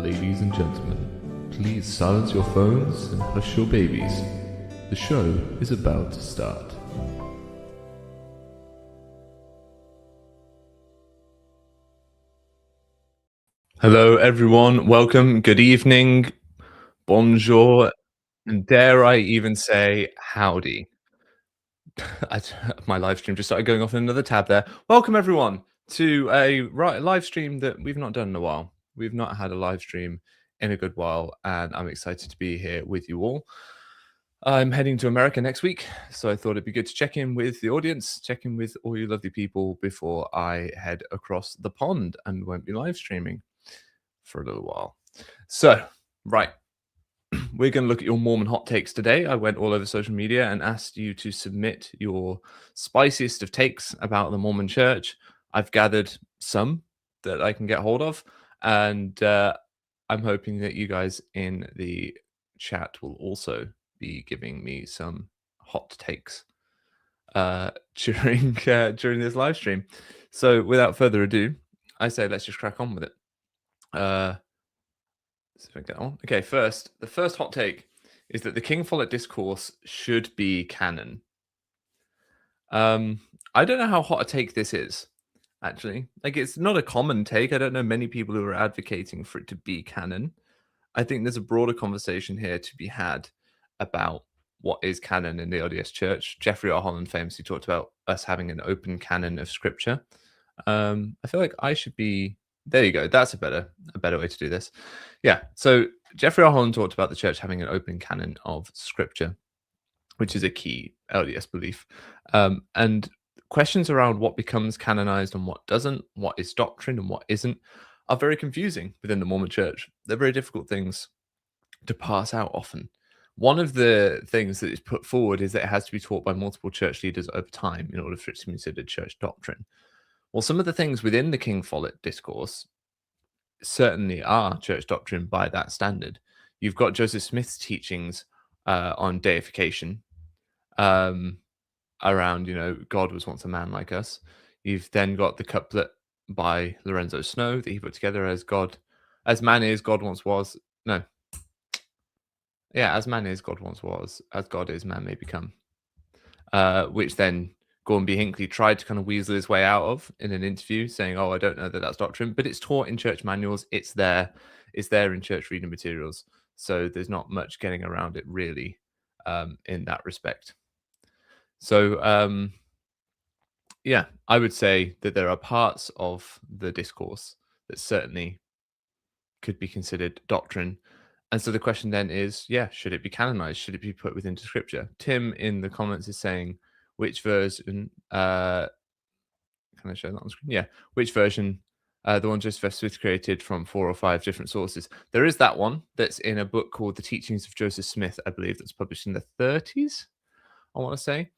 Ladies and gentlemen, please silence your phones and hush your babies. The show is about to start. Hello everyone, welcome, good evening, bonjour, and dare I even say howdy. My live stream just started going off in another tab there. Welcome everyone to a live stream that we've not done in a while. We've not had a live stream in a good while, and I'm excited to be here with you all. I'm heading to America next week, so I thought it'd be good to check in with the audience, check in with all you lovely people before I head across the pond and won't be live streaming for a little while. So, right, we're going to look at your Mormon hot takes today. I went all over social media and asked you to submit your spiciest of takes about the Mormon church. I've gathered some that I can get hold of, and I'm hoping that you guys in the chat will also be giving me some hot takes during this live stream. So without further ado, I say let's just crack on with it. See if I get on. Okay, the first hot take is that the King Follett discourse should be canon. I don't know how hot a take this is, actually. Like, it's not a common take. I don't know many people who are advocating for it to be canon. I think there's a broader conversation here to be had about what is canon in the LDS Church. Jeffrey R. Holland famously talked about us having an open canon of Scripture. I feel like I should be... There you go. That's a better way to do this. Yeah. So Jeffrey R. Holland talked about the church having an open canon of Scripture, which is a key LDS belief. And questions around what becomes canonized and what doesn't, what is doctrine and what isn't, are very confusing within the Mormon church. They're very difficult things to pass out often. One of the things that is put forward is that it has to be taught by multiple church leaders over time in order for it to be considered church doctrine. Well, some of the things within the King Follett discourse certainly are church doctrine by that standard. You've got Joseph Smith's teachings on deification, around, God was once a man like us. You've then got the couplet by Lorenzo Snow that he put together as man is, God once was. No. Yeah, as man is, God once was. As God is, man may become. Which then Gordon B. Hinckley tried to kind of weasel his way out of in an interview, saying, "Oh, I don't know that that's doctrine," but it's taught in church manuals. It's there in church reading materials. So there's not much getting around it really, in that respect. So yeah, I would say that there are parts of the discourse that certainly could be considered doctrine. And so the question then is, should it be canonized? Should it be put within Scripture? Tim in the comments is saying, which version, can I show that on screen? Yeah, which version, the one Joseph Smith created from 4 or 5 different sources. There is that one that's in a book called The Teachings of Joseph Smith, I believe, that's published in the 30s, I want to say.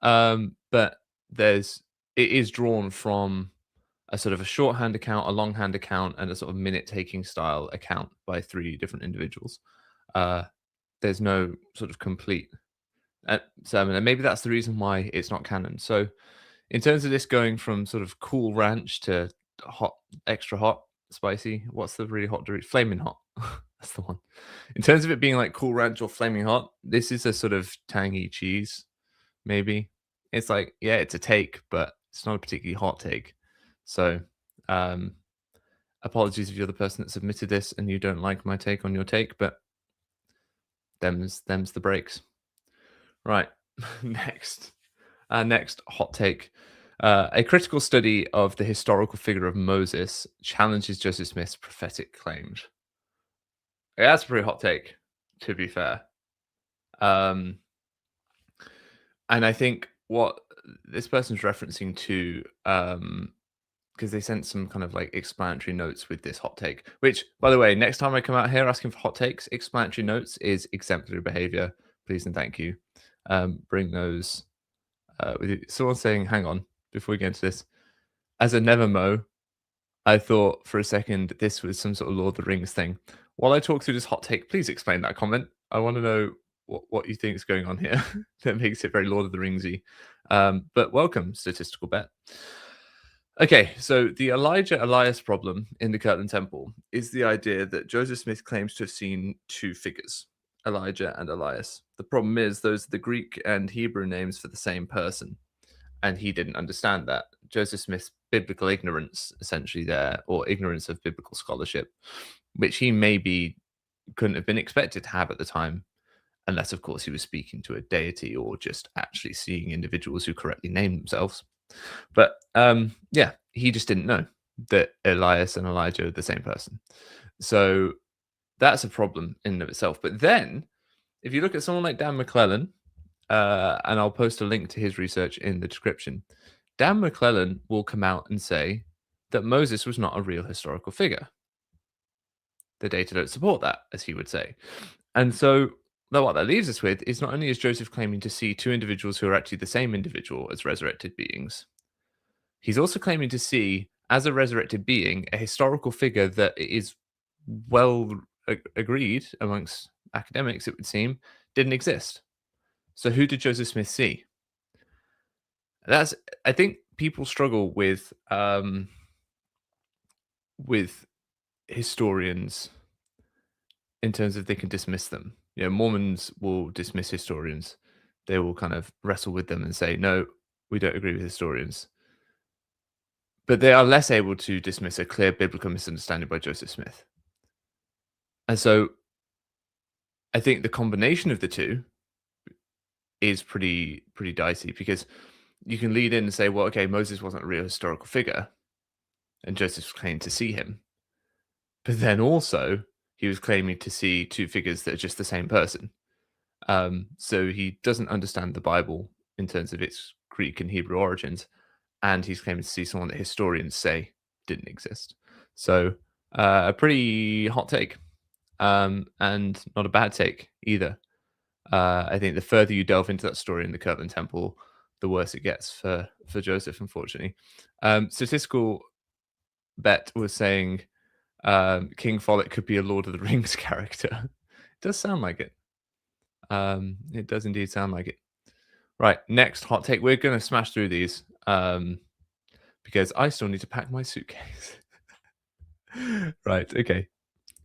But it is drawn from a sort of a shorthand account, a longhand account, and a sort of minute-taking style account by 3 different individuals. There's no sort of complete sermon, and maybe that's the reason why it's not canon. So in terms of this going from sort of cool ranch to hot, extra hot, spicy, what's the really hot Dorito? Flaming hot. That's the one. In terms of it being like cool ranch or flaming hot, this is a sort of tangy cheese, maybe. It's like, yeah, it's a take, but it's not a particularly hot take. So apologies if you're the person that submitted this and you don't like my take on your take, but them's the breaks. Right. Next hot take. A critical study of the historical figure of Moses challenges Joseph Smith's prophetic claims. Yeah, that's a pretty hot take, to be fair. And I think what this person's referencing to, because they sent some kind of like explanatory notes with this hot take, which, by the way, next time I come out here asking for hot takes, explanatory notes is exemplary behavior. Please and thank you. Bring those with you. Someone's saying, hang on, before we get into this, as a Nevermo, I thought for a second this was some sort of Lord of the Rings thing. While I talk through this hot take, please explain that comment. I want to know what you think is going on here that makes it very Lord of the Ringsy. But welcome, Statistical Bet. Okay, so the Elijah Elias problem in the Kirtland Temple is the idea that Joseph Smith claims to have seen two figures, Elijah and Elias. The problem is those are the Greek and Hebrew names for the same person, and he didn't understand that. Joseph Smith's biblical ignorance, essentially, there, or ignorance of biblical scholarship, which he maybe couldn't have been expected to have at the time, unless, of course, he was speaking to a deity or just actually seeing individuals who correctly named themselves. But yeah, he just didn't know that Elias and Elijah are the same person. So that's a problem in and of itself. But then, if you look at someone like Dan McClellan, and I'll post a link to his research in the description, Dan McClellan will come out and say that Moses was not a real historical figure. The data don't support that, as he would say. And so what that leaves us with is not only is Joseph claiming to see two individuals who are actually the same individual as resurrected beings, he's also claiming to see, as a resurrected being, a historical figure that is well agreed amongst academics, it would seem, didn't exist. So who did Joseph Smith see? That's I think people struggle with historians in terms of they can dismiss them. You know, Mormons will dismiss historians. They will kind of wrestle with them and say, no, we don't agree with historians. But they are less able to dismiss a clear biblical misunderstanding by Joseph Smith. And so I think the combination of the two is pretty dicey, because you can lead in and say, well, okay, Moses wasn't a real historical figure and Joseph claimed to see him. But then also he was claiming to see two figures that are just the same person. So he doesn't understand the Bible in terms of its Greek and Hebrew origins, and he's claiming to see someone that historians say didn't exist. So a pretty hot take, and not a bad take either. I think the further you delve into that story in the Kirtland Temple, the worse it gets for Joseph, unfortunately. Statistical Bet was saying King Follett could be a Lord of the Rings character. It does sound like it. It does indeed sound like it. Right, next hot take. We're going to smash through these because I still need to pack my suitcase. Right, okay,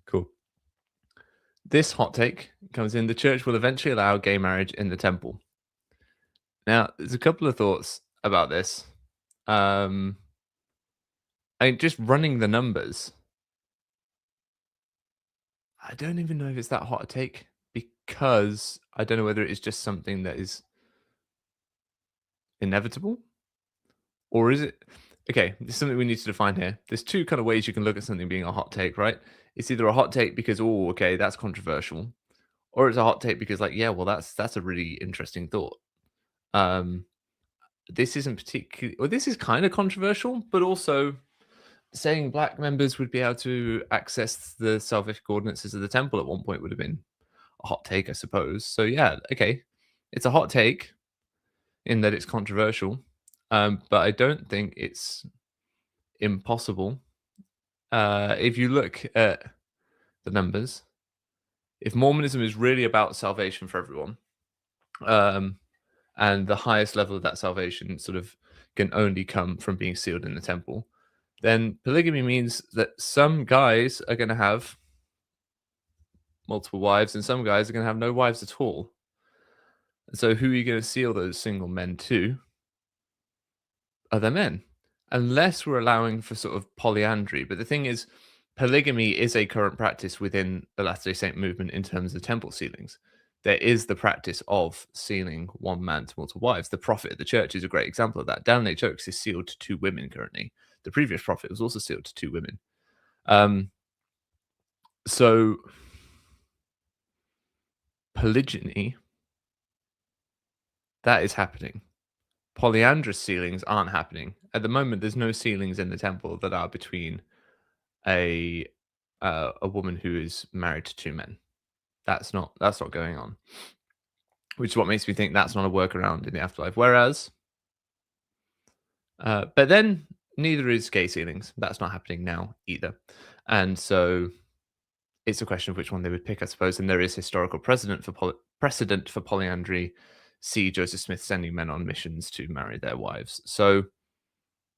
cool. This hot take comes in: the church will eventually allow gay marriage in the temple. Now, there's a couple of thoughts about this. I mean, just running the numbers, I don't even know if it's that hot a take, because I don't know whether it is just something that is inevitable, or is it? Okay, there's something we need to define here. There's two kind of ways you can look at something being a hot take, right? It's either a hot take because, oh, okay, that's controversial, or it's a hot take because, like, yeah, well, that's a really interesting thought. This isn't particularly, well, this is kind of controversial, but also saying black members would be able to access the salvific ordinances of the temple at one point would have been a hot take, I suppose. So yeah, okay, it's a hot take in that it's controversial, but I don't think it's impossible. If you look at the numbers, if Mormonism is really about salvation for everyone, and the highest level of that salvation sort of can only come from being sealed in the temple, then polygamy means that some guys are going to have multiple wives and some guys are going to have no wives at all. And so who are you going to seal those single men to? Other men, unless we're allowing for sort of polyandry. But the thing is, polygamy is a current practice within the Latter-day Saint movement in terms of temple sealings. There is the practice of sealing one man to multiple wives. The prophet of the church is a great example of that. Daniel H. Oakes is sealed to two women currently. The previous prophet was also sealed to two women. So polygyny, that is happening. Polyandrous sealings aren't happening. At the moment, there's no sealings in the temple that are between a woman who is married to two men. That's not going on, which is what makes me think that's not a workaround in the afterlife. Whereas, but then neither is gay sealings. That's not happening now either. And so it's a question of which one they would pick, I suppose. And there is historical precedent for polyandry. See Joseph Smith sending men on missions to marry their wives. So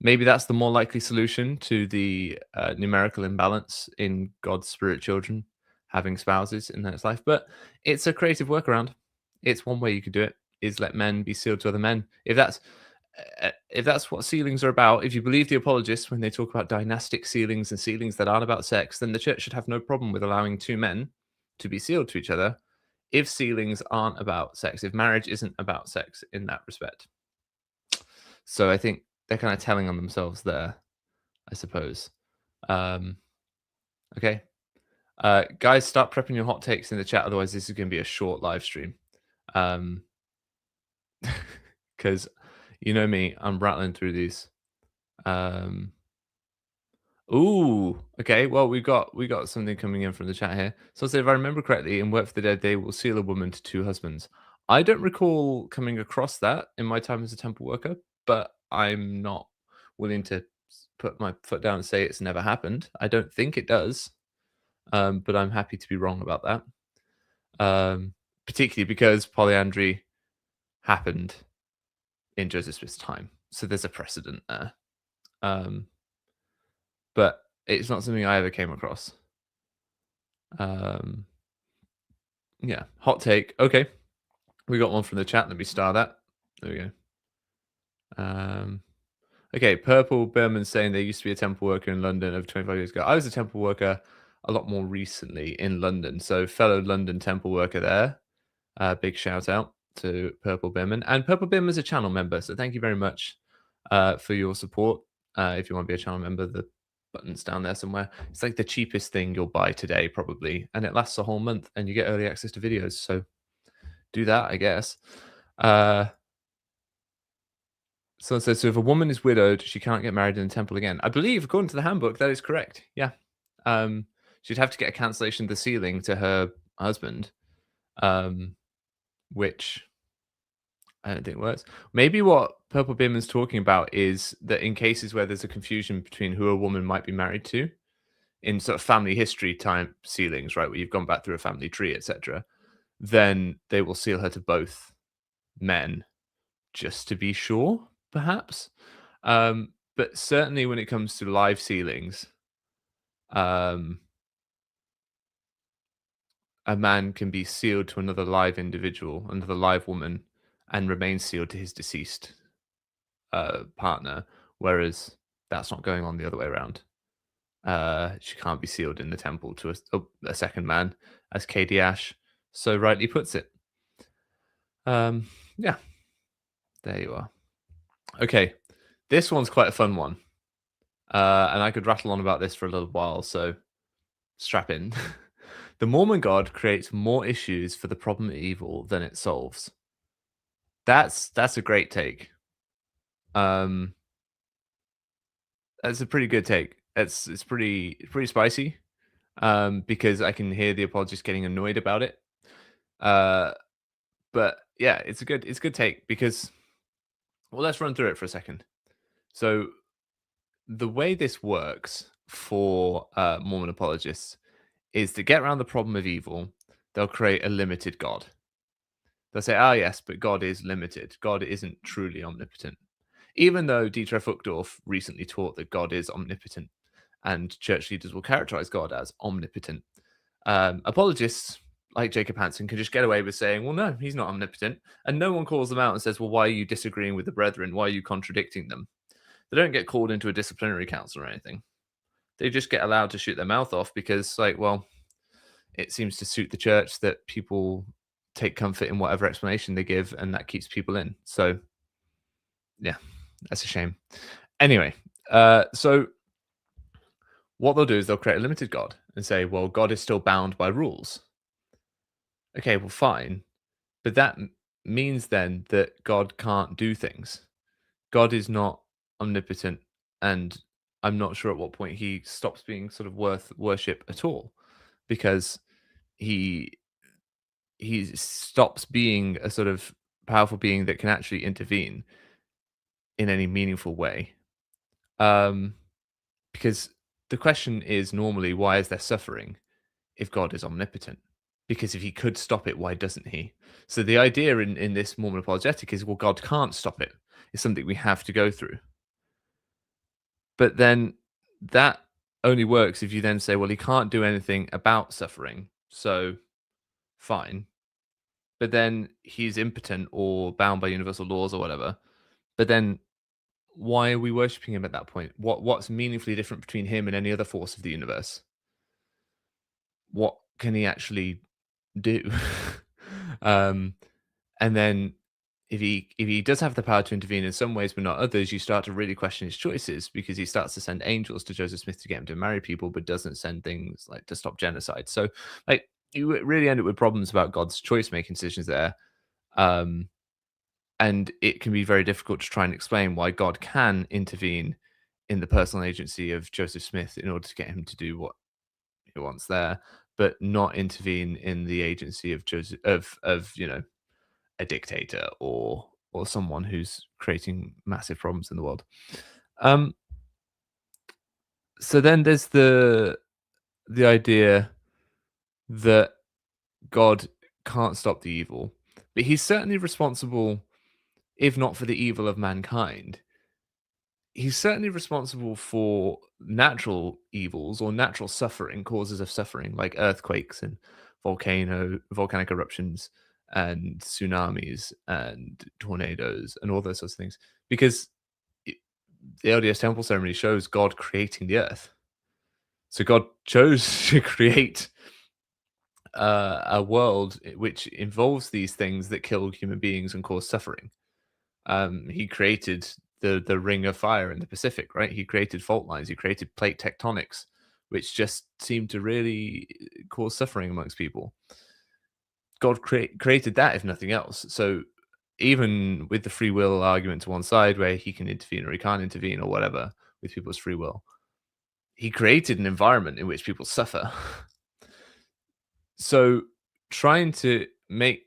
Maybe that's the more likely solution to the numerical imbalance in God's spirit children having spouses in their life. But it's a creative workaround. It's one way you could do it, is let men be sealed to other men. If that's what sealings are about, if you believe the apologists when they talk about dynastic sealings and sealings that aren't about sex, then the church should have no problem with allowing two men to be sealed to each other if sealings aren't about sex, if marriage isn't about sex in that respect. So I think they're kind of telling on themselves there, I suppose. Um, okay. Guys, start prepping your hot takes in the chat. Otherwise, this is going to be a short live stream. Because you know me, I'm rattling through these. Ooh, okay. Well, we got something coming in from the chat here. So, if I remember correctly, in Work for the Dead, they will seal a woman to two husbands. I don't recall coming across that in my time as a temple worker, but I'm not willing to put my foot down and say it's never happened. I don't think it does, but I'm happy to be wrong about that. Particularly because polyandry happened in Joseph Smith's time, so there's a precedent there. But it's not something I ever came across. Yeah, hot take. Okay, we got one from the chat. Let me star that. There we go. Okay, Purple Berman saying they used to be a temple worker in London over 25 years ago. I was a temple worker a lot more recently in London. So fellow London temple worker there. Big shout out to Purple Berman. And Purple Berman is a channel member. So thank you very much for your support. If you want to be a channel member, the button's down there somewhere. It's like the cheapest thing you'll buy today, probably. And it lasts a whole month and you get early access to videos. So do that, I guess. So it says, so if a woman is widowed, she can't get married in the temple again. I believe, according to the handbook, that is correct. Yeah. She'd have to get a cancellation of the sealing to her husband, which I don't think works. Maybe what Purple Beerman's talking about is that in cases where there's a confusion between who a woman might be married to, in sort of family history time sealings, right, where you've gone back through a family tree, etc., then they will seal her to both men just to be sure, perhaps. But certainly when it comes to live sealings, a man can be sealed to another live individual, another live woman, and remain sealed to his deceased partner, whereas that's not going on the other way around. She can't be sealed in the temple to a second man, as KD Ash so rightly puts it. Yeah, there you are. Okay, this one's quite a fun one. And I could rattle on about this for a little while, so strap in. The Mormon God creates more issues for the problem of evil than it solves. That's a great take. That's a pretty good take. It's pretty spicy. Because I can hear the apologists getting annoyed about it. But yeah, it's a good take because, well, let's run through it for a second. So the way this works for Mormon apologists is to get around the problem of evil, they'll create a limited God. They'll say, yes, but God is limited. God isn't truly omnipotent. Even though Dietrich Uchtdorf recently taught that God is omnipotent, and church leaders will characterize God as omnipotent. Apologists like Jacob Hansen can just get away with saying, well, no, he's not omnipotent. And no one calls them out and says, well, why are you disagreeing with the brethren? Why are you contradicting them? They don't get called into a disciplinary council or anything. They just get allowed to shoot their mouth off because, like, well, it seems to suit the church that people take comfort in whatever explanation they give, and that keeps people in. So, yeah, that's a shame. Anyway, so what they'll do is they'll create a limited God and say, well, God is still bound by rules. Okay, well, fine. But that means then that God can't do things. God is not omnipotent, and I'm not sure at what point he stops being sort of worth worship at all, because he stops being a sort of powerful being that can actually intervene in any meaningful way. Because the question is normally, why is there suffering if God is omnipotent? Because if he could stop it, why doesn't he? So the idea in this Mormon apologetic is, well, God can't stop it. It's something we have to go through. But then that only works if you then say, well, he can't do anything about suffering. So fine. But then he's impotent or bound by universal laws or whatever. But then why are we worshipping him at that point? What's meaningfully different between him and any other force of the universe? What can he actually do? um, and then if he does have the power to intervene in some ways but not others, you start to really question his choices because he starts to send angels to Joseph Smith to get him to marry people, but doesn't send things like to stop genocide. So like you really end up with problems about God's choice making decisions there. Um, and it can be very difficult to try and explain why God can intervene in the personal agency of Joseph Smith in order to get him to do what he wants there, but not intervene in the agency of Joseph of a dictator or someone who's creating massive problems in the world. Um, so then there's the idea that God can't stop the evil, but he's certainly responsible, if not for the evil of mankind. He's certainly responsible for natural evils or natural suffering, causes of suffering, like earthquakes and volcanic eruptions and tsunamis and tornadoes and all those sorts of things. Because it, the LDS temple ceremony shows God creating the earth. So God chose to create a world which involves these things that kill human beings and cause suffering. He created the ring of fire in the Pacific, right? He created fault lines. He created plate tectonics, which just seemed to really cause suffering amongst people. God created that, if nothing else. So even with the free will argument to one side, where he can intervene or he can't intervene or whatever with people's free will, he created an environment in which people suffer. So trying to make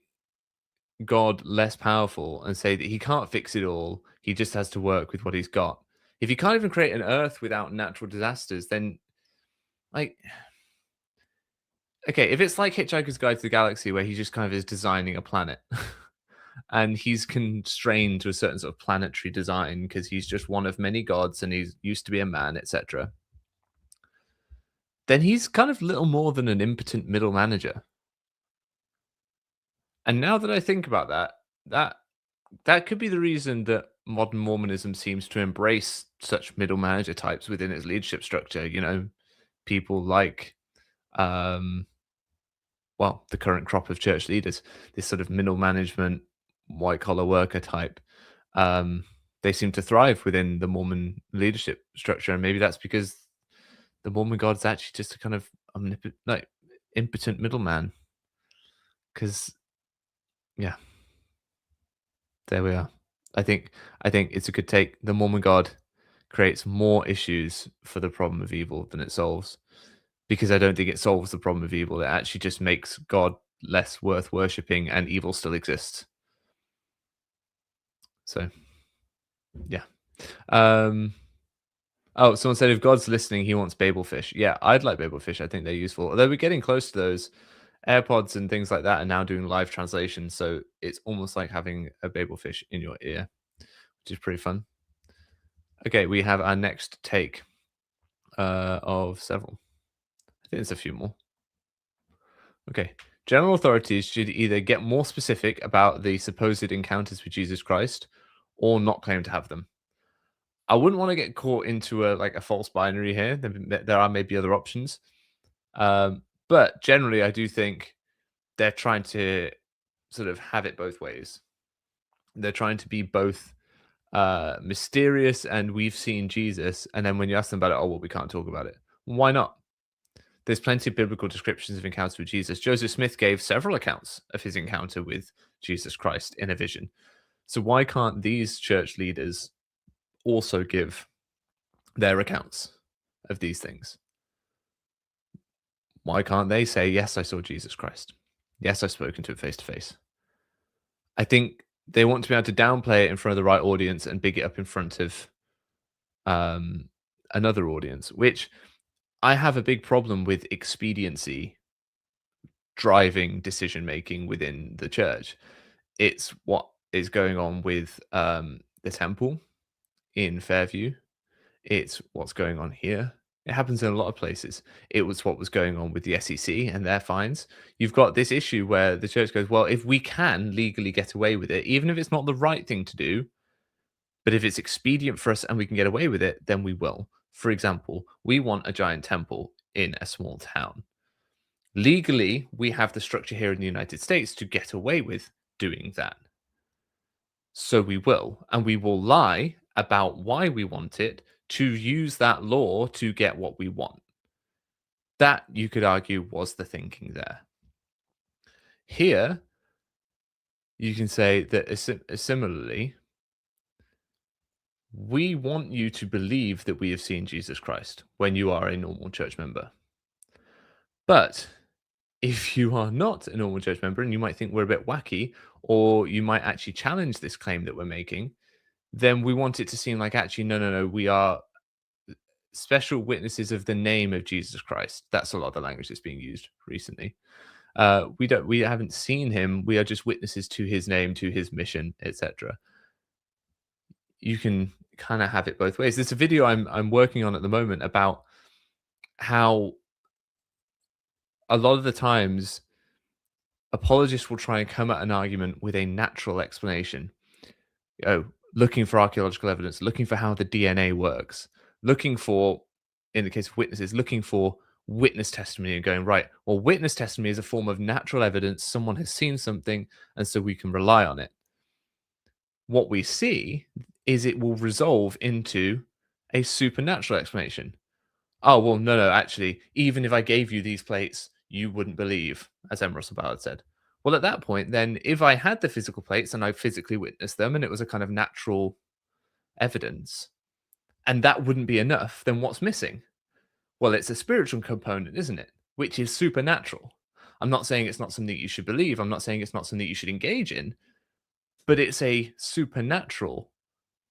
God less powerful and say that he can't fix it all, he just has to work with what he's got. If you can't even create an Earth without natural disasters, then like okay, if it's like Hitchhiker's Guide to the Galaxy where he just kind of is designing a planet and he's constrained to a certain sort of planetary design because he's just one of many gods and he's used to be a man, etc., then he's kind of little more than an impotent middle manager. And now that I think about that that could be the reason that modern Mormonism seems to embrace such middle manager types within its leadership structure. People like, um, well, the current crop of church leaders, this sort of middle management, white collar worker type. Um, they seem to thrive within the Mormon leadership structure, and maybe that's because the Mormon God's actually just a kind of impotent middleman. Because yeah, there we are. I think it's a good take. The Mormon God creates more issues for the problem of evil than it solves. Because I don't think it solves the problem of evil. It actually just makes God less worth worshipping and evil still exists. So yeah. Um oh, someone said if God's listening, he wants Babel fish. Yeah, I'd like Babel fish. I think they're useful. Although we're getting close to those. AirPods and things like that are now doing live translation, so it's almost like having a Babel fish in your ear, which is pretty fun. Okay, we have our next take of several. I think there's a few more. Okay. General authorities should either get more specific about the supposed encounters with Jesus Christ or not claim to have them. I wouldn't want to get caught into a false binary here. There are maybe other options. But generally, I do think they're trying to sort of have it both ways. They're trying to be both mysterious and we've seen Jesus. And then when you ask them about it, oh, well, we can't talk about it. Why not? There's plenty of biblical descriptions of encounters with Jesus. Joseph Smith gave several accounts of his encounter with Jesus Christ in a vision. So why can't these church leaders also give their accounts of these things? Why can't they say, yes, I saw Jesus Christ? Yes, I've spoken to him face to face. I think they want to be able to downplay it in front of the right audience and big it up in front of another audience, which I have a big problem with expediency driving decision making within the church. It's what is going on with the temple in Fairview. It's what's going on here. It happens in a lot of places. It was what was going on with the SEC and their fines. You've got this issue where the church goes, well, if we can legally get away with it, even if it's not the right thing to do, but if it's expedient for us and we can get away with it, then we will. For example, we want a giant temple in a small town. Legally, we have the structure here in the United States to get away with doing that. So we will. And we will lie about why we want it to use that law to get what we want. That, you could argue, was the thinking there. Here, you can say that similarly, we want you to believe that we have seen Jesus Christ when you are a normal church member. But if you are not a normal church member and you might think we're a bit wacky, or you might actually challenge this claim that we're making, then we want it to seem like actually, no, we are special witnesses of the name of Jesus Christ. That's a lot of the language that's being used recently. We haven't seen him. We are just witnesses to his name, to his mission, etc. You can kind of have it both ways. There's a video I'm working on at the moment about how a lot of the times apologists will try and come at an argument with a natural explanation. Looking for archaeological evidence, looking for how the DNA works, looking for, in the case of witnesses, looking for witness testimony and going, right, well, witness testimony is a form of natural evidence. Someone has seen something, and so we can rely on it. What we see is it will resolve into a supernatural explanation. Oh, well, no, actually, even if I gave you these plates, you wouldn't believe, as M. Russell Ballard said. Well, at that point, then, if I had the physical plates and I physically witnessed them and it was a kind of natural evidence, and that wouldn't be enough, then what's missing? Well, it's a spiritual component, isn't it? Which is supernatural. I'm not saying it's not something you should believe. I'm not saying it's not something you should engage in, but it's a supernatural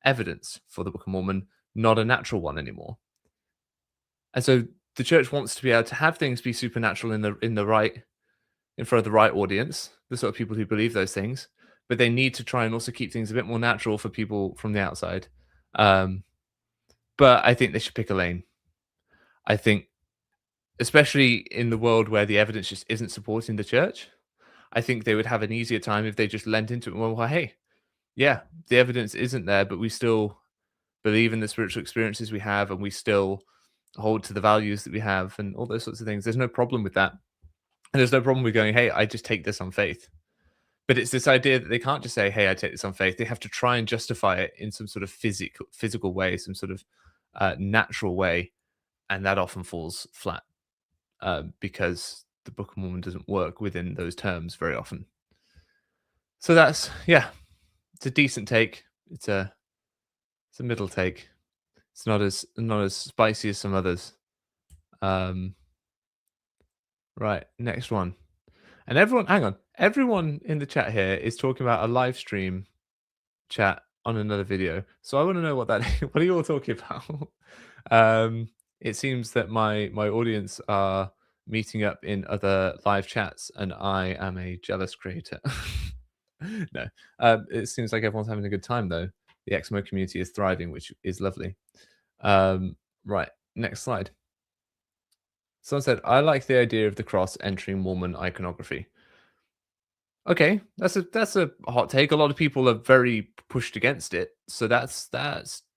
evidence for the Book of Mormon, not a natural one anymore. And so the church wants to be able to have things be supernatural in front of the right audience, the sort of people who believe those things, but they need to try and also keep things a bit more natural for people from the outside. But I think they should pick a lane. I think, especially in the world where the evidence just isn't supporting the church, I think they would have an easier time if they just lent into it. Well, hey, yeah, the evidence isn't there, but we still believe in the spiritual experiences we have, and we still hold to the values that we have, and all those sorts of things. There's no problem with that. And there's no problem with going, hey, I just take this on faith. But it's this idea that they can't just say, hey, I take this on faith. They have to try and justify it in some sort of physical way, some sort of natural way. And that often falls flat because the Book of Mormon doesn't work within those terms very often. So that's, it's a decent take. It's a middle take. It's not as spicy as some others. Right, next one. And everyone in the chat here is talking about a live stream chat on another video. So I want to know what what are you all talking about? It seems that my audience are meeting up in other live chats, and I am a jealous creator. No, it seems like everyone's having a good time though. The Exmo community is thriving, which is lovely. Right, next slide. Someone said, I like the idea of the cross entering Mormon iconography. Okay, that's a hot take. A lot of people are very pushed against it, so that's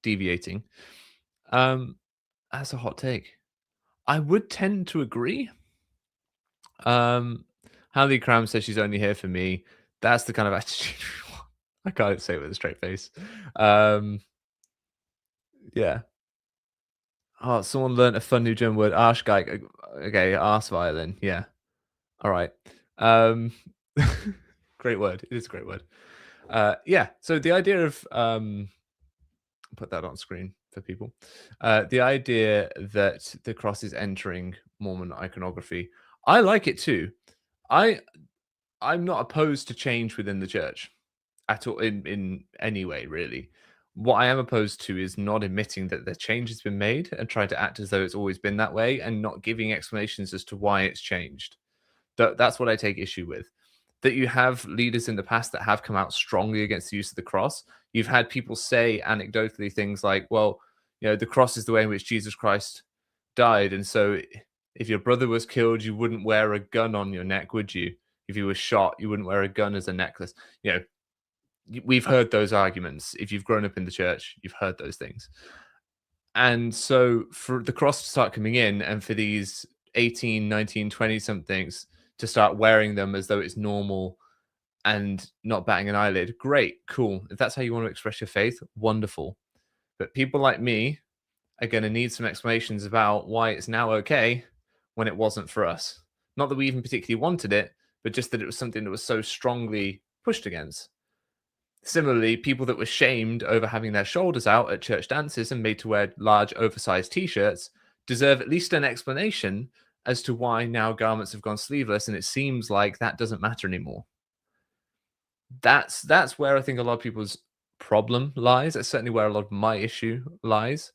deviating. That's a hot take. I would tend to agree. Hallie Cram says she's only here for me. That's the kind of attitude I can't say it with a straight face. Yeah. Oh, someone learned a fun new German word, Arschgeig. Okay, arse violin. Yeah. All right. Great word. It is a great word. Yeah. So the idea of put that on screen for people. The idea that the cross is entering Mormon iconography. I like it too. I'm not opposed to change within the church at all in any way, really. What I am opposed to is not admitting that the change has been made and trying to act as though it's always been that way and not giving explanations as to why it's changed. That's what I take issue with. That you have leaders in the past that have come out strongly against the use of the cross. You've had people say anecdotally things like, well, the cross is the way in which Jesus Christ died. And so if your brother was killed, you wouldn't wear a gun on your neck, would you? If he was shot, you wouldn't wear a gun as a necklace. We've heard those arguments. If you've grown up in the church, you've heard those things. And so for the cross to start coming in and for these 18, 19, 20 somethings to start wearing them as though it's normal and not batting an eyelid, great, cool. If that's how you want to express your faith, wonderful. But people like me are going to need some explanations about why it's now okay when it wasn't for us. Not that we even particularly wanted it, but just that it was something that was so strongly pushed against. Similarly, people that were shamed over having their shoulders out at church dances and made to wear large, oversized t-shirts deserve at least an explanation as to why now garments have gone sleeveless, and it seems like that doesn't matter anymore. That's where I think a lot of people's problem lies. That's certainly where a lot of my issue lies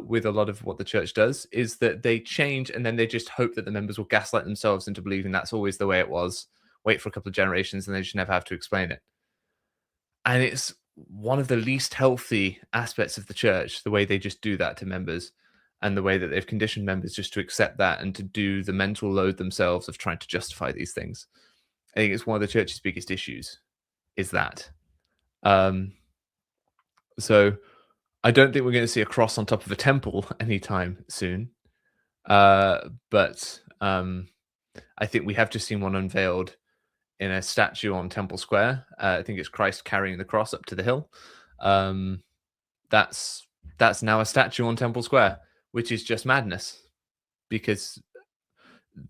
with a lot of what the church does, is that they change and then they just hope that the members will gaslight themselves into believing that's always the way it was, wait for a couple of generations, and they just never have to explain it. And it's one of the least healthy aspects of the church, the way they just do that to members and the way that they've conditioned members just to accept that and to do the mental load themselves of trying to justify these things. I think it's one of the church's biggest issues, is that. So I don't think we're going to see a cross on top of a temple anytime soon. But I think we have just seen one unveiled in a statue on Temple Square. I think it's Christ carrying the cross up to the hill. That's now a statue on Temple Square, which is just madness, because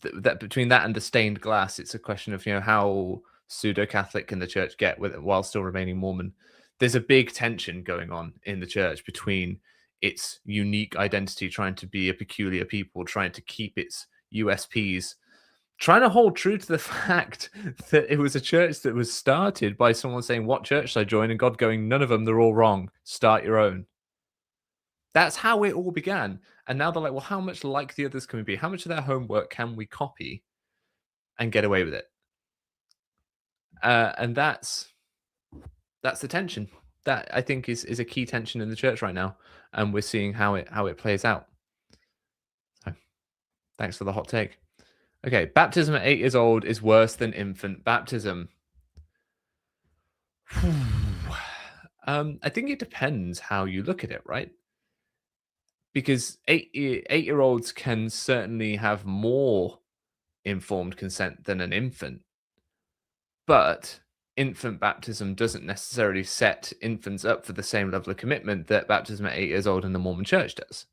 that between that and the stained glass, it's a question of how pseudo-Catholic can the church get with it while still remaining Mormon. There's a big tension going on in the church between its unique identity, trying to be a peculiar people, trying to keep its USPs, trying to hold true to the fact that it was a church that was started by someone saying, "What church should I join?" And God going, "None of them, they're all wrong. Start your own." That's how it all began. And now they're like, well, how much like the others can we be? How much of their homework can we copy and get away with it? And that's the tension that I think is a key tension in the church right now, and we're seeing how it plays out. So, thanks for the hot take. Okay, baptism at 8 years old is worse than infant baptism. I think it depends how you look at it, right? Because 8-year-olds can certainly have more informed consent than an infant, but infant baptism doesn't necessarily set infants up for the same level of commitment that baptism at 8 years old in the Mormon church does.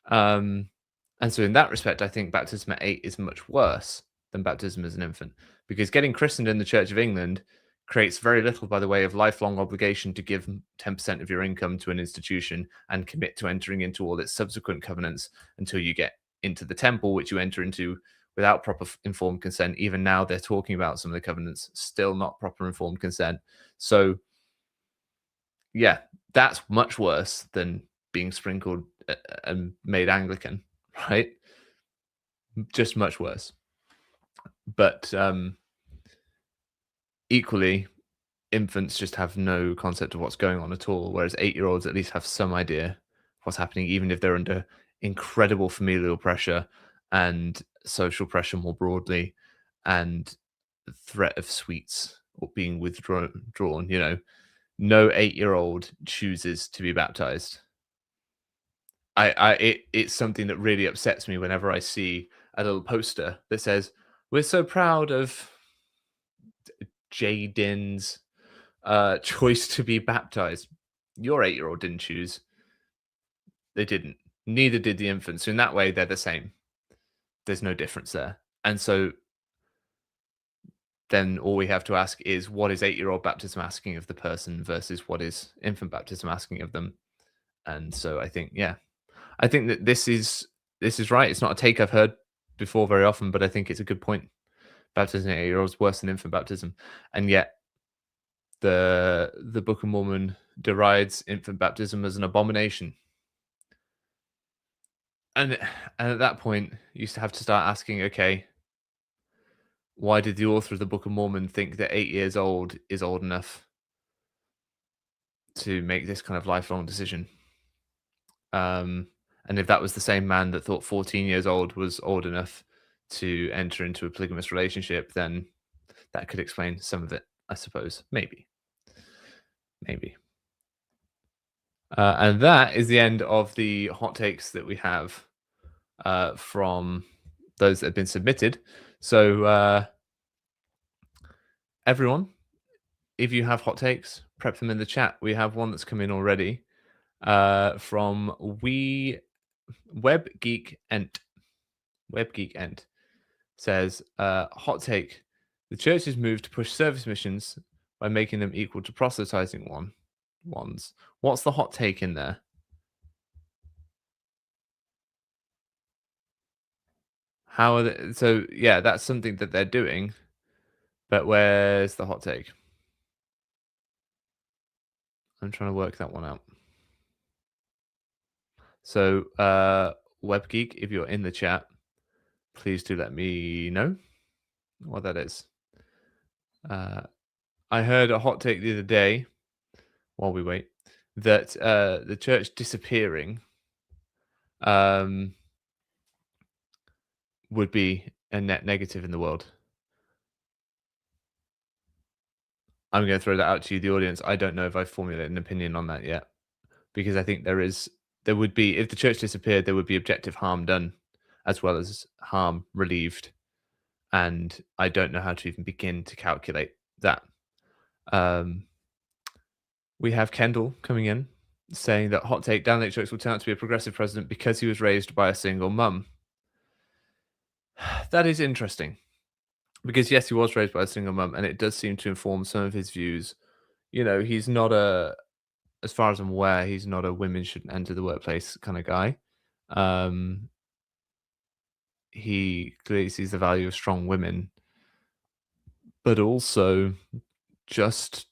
And so in that respect, I think baptism at 8 is much worse than baptism as an infant, because getting christened in the Church of England creates very little by the way of lifelong obligation to give 10% of your income to an institution and commit to entering into all its subsequent covenants until you get into the temple, which you enter into without proper informed consent. Even now, they're talking about some of the covenants, still not proper informed consent. So, yeah, that's much worse than being sprinkled and made Anglican, right? Just much worse. But equally, infants just have no concept of what's going on at all, whereas 8-year-olds at least have some idea of what's happening, even if they're under incredible familial pressure and social pressure more broadly, and the threat of sweets or being withdrawn. No 8-year-old chooses to be baptized. It's something that really upsets me whenever I see a little poster that says, "We're so proud of Jaden's choice to be baptized." Your 8-year-old didn't choose. They didn't. Neither did the infant. So in that way, they're the same. There's no difference there. And so then all we have to ask is, what is 8-year-old baptism asking of the person versus what is infant baptism asking of them? And so I think, I think that this is right. It's not a take I've heard before very often, but I think it's a good point. Baptism at 8-year-olds is worse than infant baptism, and yet the Book of Mormon derides infant baptism as an abomination. And at that point, you used to have to start asking, okay, why did the author of the Book of Mormon think that 8 years old is old enough to make this kind of lifelong decision? And if that was the same man that thought 14 years old was old enough to enter into a polygamous relationship, then that could explain some of it, I suppose. Maybe. Maybe. And that is the end of the hot takes that we have from those that have been submitted. So, everyone, if you have hot takes, prep them in the chat. We have one that's come in already from Web Geek Ent. Web Geek Ent says, hot take: the church's move to push service missions by making them equal to proselytizing ones. What's the hot take in there? How are they, so yeah, that's something that they're doing, but where's the hot take? I'm trying to work that one out. So, WebGeek, if you're in the chat, please do let me know what that is. I heard a hot take the other day, while we wait, that the church disappearing would be a net negative in the world. I'm going to throw that out to you, the audience. I don't know if I've formulated an opinion on that yet, because I think there would be, if the church disappeared, there would be objective harm done as well as harm relieved. And I don't know how to even begin to calculate that. We have Kendall coming in saying that hot take: Dan Church will turn out to be a progressive president because he was raised by a single mum. That is interesting because, yes, he was raised by a single mum, and it does seem to inform some of his views. He's not as far as I'm aware, he's not a women shouldn't enter the workplace kind of guy. He clearly sees the value of strong women, but also just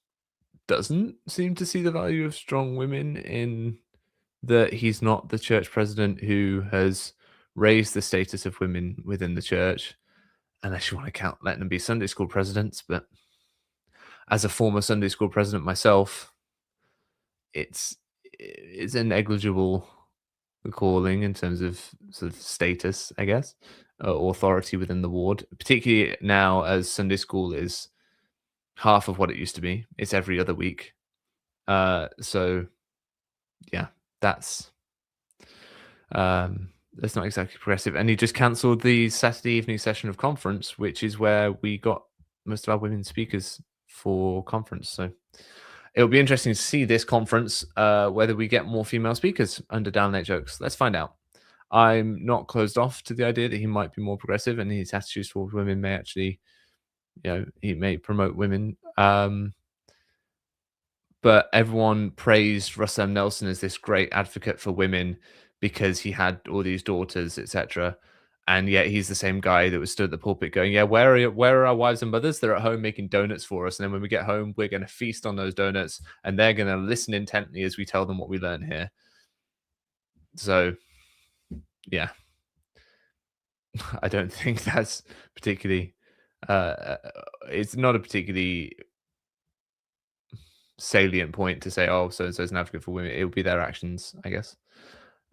doesn't seem to see the value of strong women in that he's not the church president who has raised the status of women within the church, unless you want to count letting them be Sunday school presidents. But as a former Sunday school president myself, it's a negligible calling in terms of sort of status, I guess, authority within the ward, particularly now as Sunday school is half of what it used to be. It's every other week. So yeah, that's not exactly progressive. And he just cancelled the Saturday evening session of conference, which is where we got most of our women speakers for conference. So it'll be interesting to see this conference, whether we get more female speakers under Down Jokes. Let's find out. I'm not closed off to the idea that he might be more progressive and his attitudes towards women may actually, he may promote women. But everyone praised Russell M. Nelson as this great advocate for women because he had all these daughters, etc. And yet he's the same guy that was stood at the pulpit going, yeah, where are our wives and mothers? They're at home making donuts for us. And then when we get home, we're going to feast on those donuts and they're going to listen intently as we tell them what we learn here. So, yeah, I don't think that's particularly, it's not a particularly salient point to say, oh, so and so is an advocate for women. It will be their actions, I guess.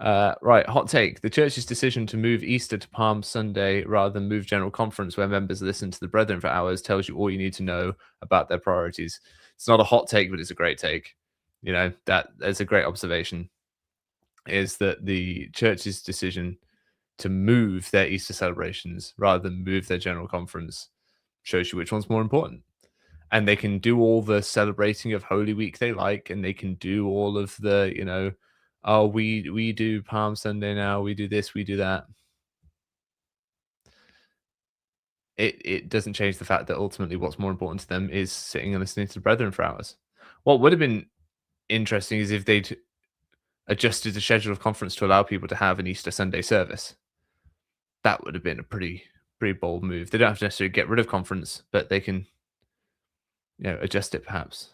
Right, hot take: the church's decision to move Easter to Palm Sunday rather than move General Conference, where members listen to the brethren for hours, tells you all you need to know about their priorities. It's not a hot take, but it's a great take. That's a great observation. Is that the church's decision to move their Easter celebrations rather than move their General Conference shows you which one's more important. And they can do all the celebrating of Holy Week they like, and they can do all of the, oh, we do Palm Sunday now, we do this, we do that. It doesn't change the fact that ultimately what's more important to them is sitting and listening to the brethren for hours. What would have been interesting is if they'd adjusted the schedule of conference to allow people to have an Easter Sunday service. That would have been a pretty bold move. They don't have to necessarily get rid of conference, but they can adjust it perhaps.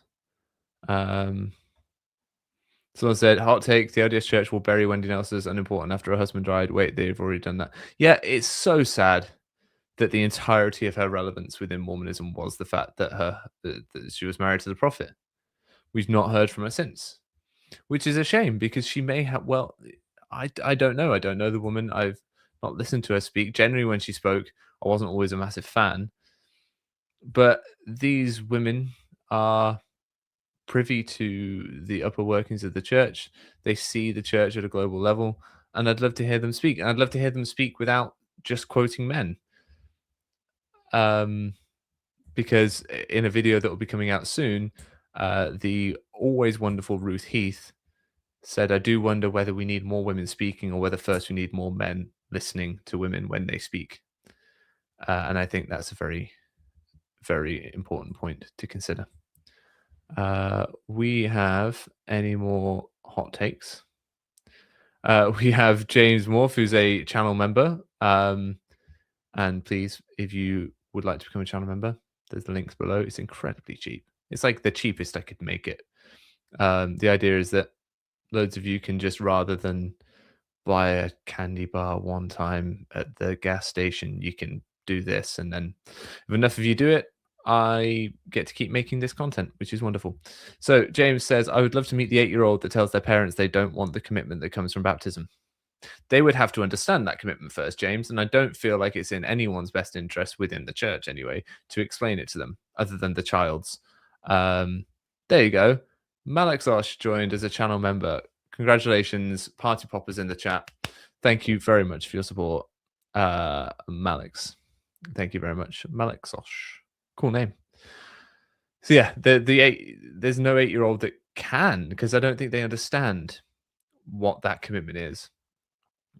Someone said, hot take: the LDS Church will bury Wendy Nelson as unimportant after her husband died. Wait, they've already done that. Yeah, it's so sad that the entirety of her relevance within Mormonism was the fact that that she was married to the prophet. We've not heard from her since, which is a shame because she may have, well, I don't know. I don't know the woman. I've not listened to her speak. Generally, when she spoke, I wasn't always a massive fan. But these women are privy to the upper workings of the church. They see the church at a global level, and I'd love to hear them speak. And I'd love to hear them speak without just quoting men. Um, because in a video that will be coming out soon, the always wonderful Ruth Heath said, I do wonder whether we need more women speaking or whether first we need more men listening to women when they speak. And I think that's a very, very important point to consider. We have any more hot takes? We have James Morph, who's a channel member. And please, if you would like to become a channel member, there's the links below. It's incredibly cheap. It's like the cheapest I could make it. The idea is that loads of you can just, rather than buy a candy bar one time at the gas station, you can do this. And then if enough of you do it, I get to keep making this content, which is wonderful. So James says, I would love to meet the 8-year-old that tells their parents they don't want the commitment that comes from baptism. They would have to understand that commitment first, James, and I don't feel like it's in anyone's best interest, within the church anyway, to explain it to them, other than the child's. There you go. Malexosh joined as a channel member. Congratulations, party poppers in the chat. Thank you very much for your support, Malex. Thank you very much, Malexosh. Cool name. So yeah, there's no 8-year-old that can, because I don't think they understand what that commitment is.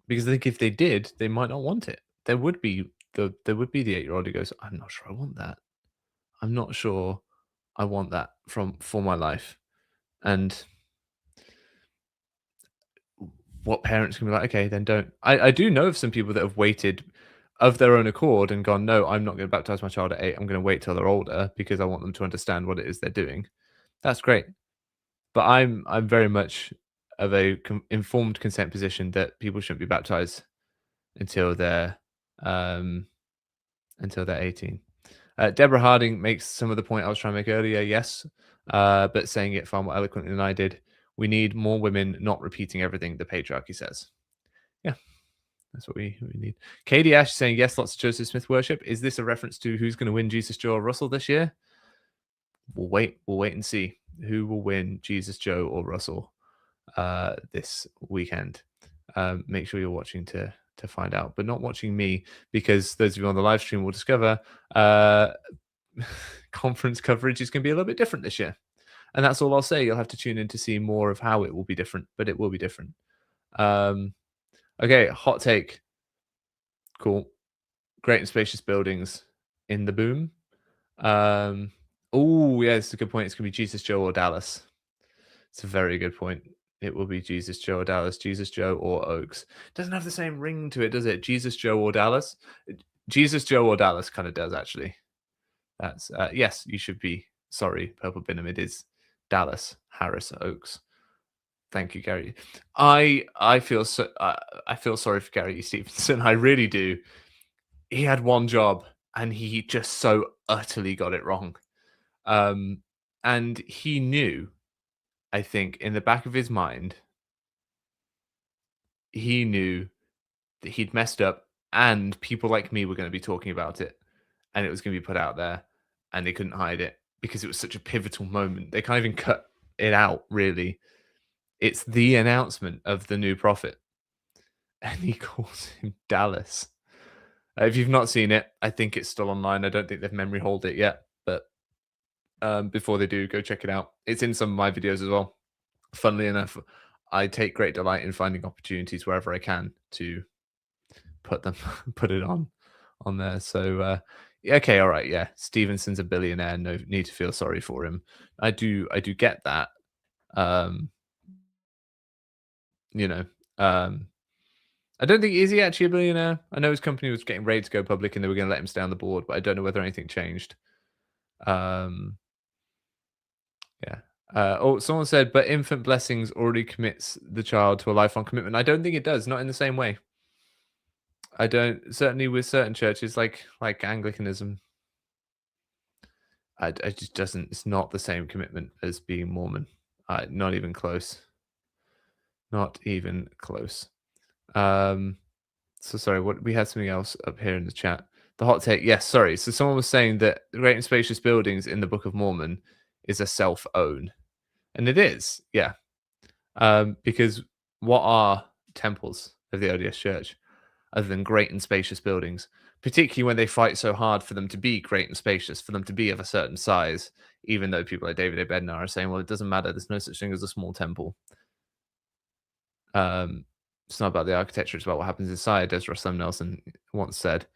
Because I think if they did, they might not want it. There would be the 8-year-old who goes, I'm not sure I want that. I'm not sure I want that for my life. And what parents can be like, okay, then don't. I do know of some people that have waited of their own accord and gone, no, I'm not going to baptize my child at 8. I'm going to wait till they're older because I want them to understand what it is they're doing. That's great. But I'm very much of a informed consent position that people shouldn't be baptized until they're 18. Deborah Harding makes some of the point I was trying to make earlier, yes, but saying it far more eloquently than I did. We need more women not repeating everything the patriarchy says. Yeah, that's what we need. Katie Ash saying, yes, lots of Joseph Smith worship. Is this a reference to who's going to win Jesus, Joe, or Russell this year? We'll wait and see who will win Jesus, Joe, or Russell this weekend. Make sure you're watching to find out, but not watching me, because those of you on the live stream will discover conference coverage is going to be a little bit different this year. And that's all I'll say. You'll have to tune in to see more of how it will be different, but it will be different. Okay, hot take. Cool. Great and spacious buildings in the boom. Oh, yeah, it's a good point. It's going to be Jesus, Joe, or Dallas. It's a very good point. It will be Jesus, Joe, or Dallas. Jesus, Joe, or Oaks. Doesn't have the same ring to it, does it? Jesus, Joe, or Dallas? Jesus, Joe, or Dallas kind of does, actually. That's yes, you should be sorry, Purple Binham. It is Dallas, Harris, Oaks. Thank you, Gary. I feel so I feel sorry for Gary Stevenson. I really do. He had one job and he just so utterly got it wrong. And he knew, I think, in the back of his mind, he knew that he'd messed up and people like me were going to be talking about it and it was going to be put out there and they couldn't hide it because it was such a pivotal moment. They can't even cut it out, really. It's the announcement of the new prophet. And he calls him Dallas. If you've not seen it, I think it's still online. I don't think they've memory holed it yet, but before they do, go check it out. It's in some of my videos as well. Funnily enough, I take great delight in finding opportunities wherever I can to put it on there. So okay, all right, yeah. Stevenson's a billionaire. No need to feel sorry for him. I do get that. I don't think, is he actually a billionaire? I know his company was getting ready to go public and they were going to let him stay on the board, but I don't know whether anything changed. Yeah. Oh, someone said, but infant blessings already commits the child to a lifelong commitment. I don't think it does, not in the same way. I don't, certainly with certain churches like Anglicanism, I just doesn't, it's not the same commitment as being Mormon. Not even close. Not even close. So sorry, what we had something else up here in the chat. The hot take, yes, sorry. So someone was saying that Great and Spacious Buildings in the Book of Mormon is a self-own. And it is, yeah. Because what are temples of the LDS Church other than great and spacious buildings? Particularly when they fight so hard for them to be great and spacious, for them to be of a certain size, even though people like David A. Bednar are saying, well, it doesn't matter. There's no such thing as a small temple. It's not about the architecture, it's about what happens inside, as Russell Nelson once said.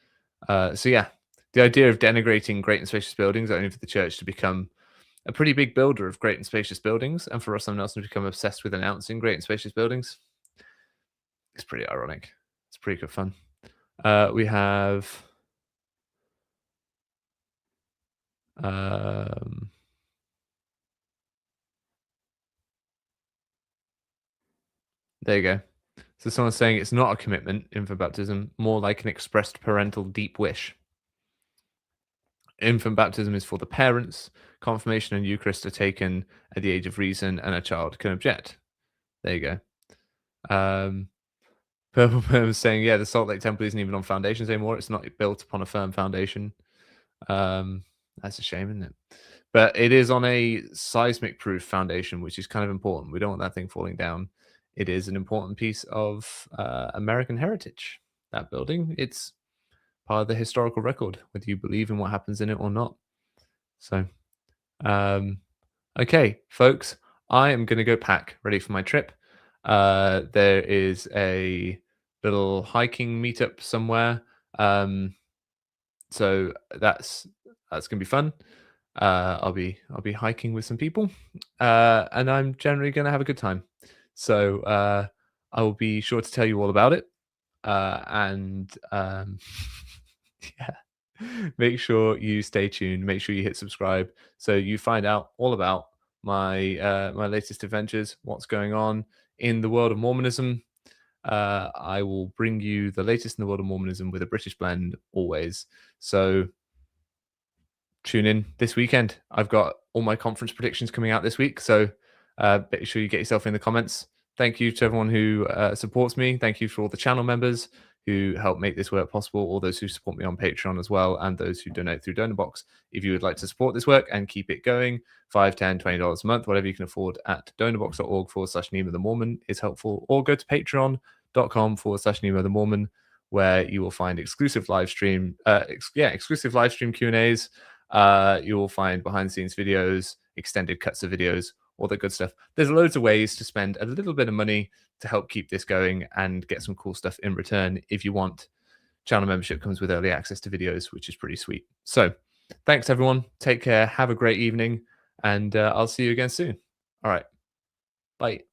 So yeah, the idea of denigrating great and spacious buildings only for the church to become a pretty big builder of great and spacious buildings, and for Russell Nelson to become obsessed with announcing great and spacious buildings, it's pretty ironic. It's pretty good fun. We have there you go. So someone's saying it's not a commitment, infant baptism, more like an expressed parental deep wish. Infant baptism is for the parents. Confirmation and Eucharist are taken at the age of reason, and a child can object. There you go. Purple Perm is saying, yeah, the Salt Lake Temple isn't even on foundations anymore. It's not built upon a firm foundation. That's a shame, isn't it? But it is on a seismic proof foundation, which is kind of important. We don't want that thing falling down. It is an important piece of American heritage, that building. It's part of the historical record, whether you believe in what happens in it or not. So, okay, folks, I am going to go pack, ready for my trip. There is a little hiking meetup somewhere. So that's gonna be fun. I'll be hiking with some people, and I'm generally gonna have a good time. So I will be sure to tell you all about it. And yeah, make sure you stay tuned. Make sure you hit subscribe so you find out all about my my latest adventures, what's going on in the world of Mormonism. I will bring you the latest in the world of Mormonism with a British blend always. So tune in this weekend. I've got all my conference predictions coming out this week. So make sure you get yourself in the comments. Thank you to everyone who supports me. Thank you for all the channel members who help make this work possible, all those who support me on Patreon as well, and those who donate through DonorBox. If you would like to support this work and keep it going, $5, $10, $20 a month, whatever you can afford at donorbox.org/Nemo the Mormon is helpful, or go to patreon.com/Nemo the Mormon, where you will find exclusive live stream, exclusive live stream Q&As. You will find behind the scenes videos, extended cuts of videos, all that good stuff. There's loads of ways to spend a little bit of money to help keep this going and get some cool stuff in return if you want. Channel membership comes with early access to videos, which is pretty sweet. So thanks, everyone. Take care. Have a great evening. And I'll see you again soon. All right. Bye.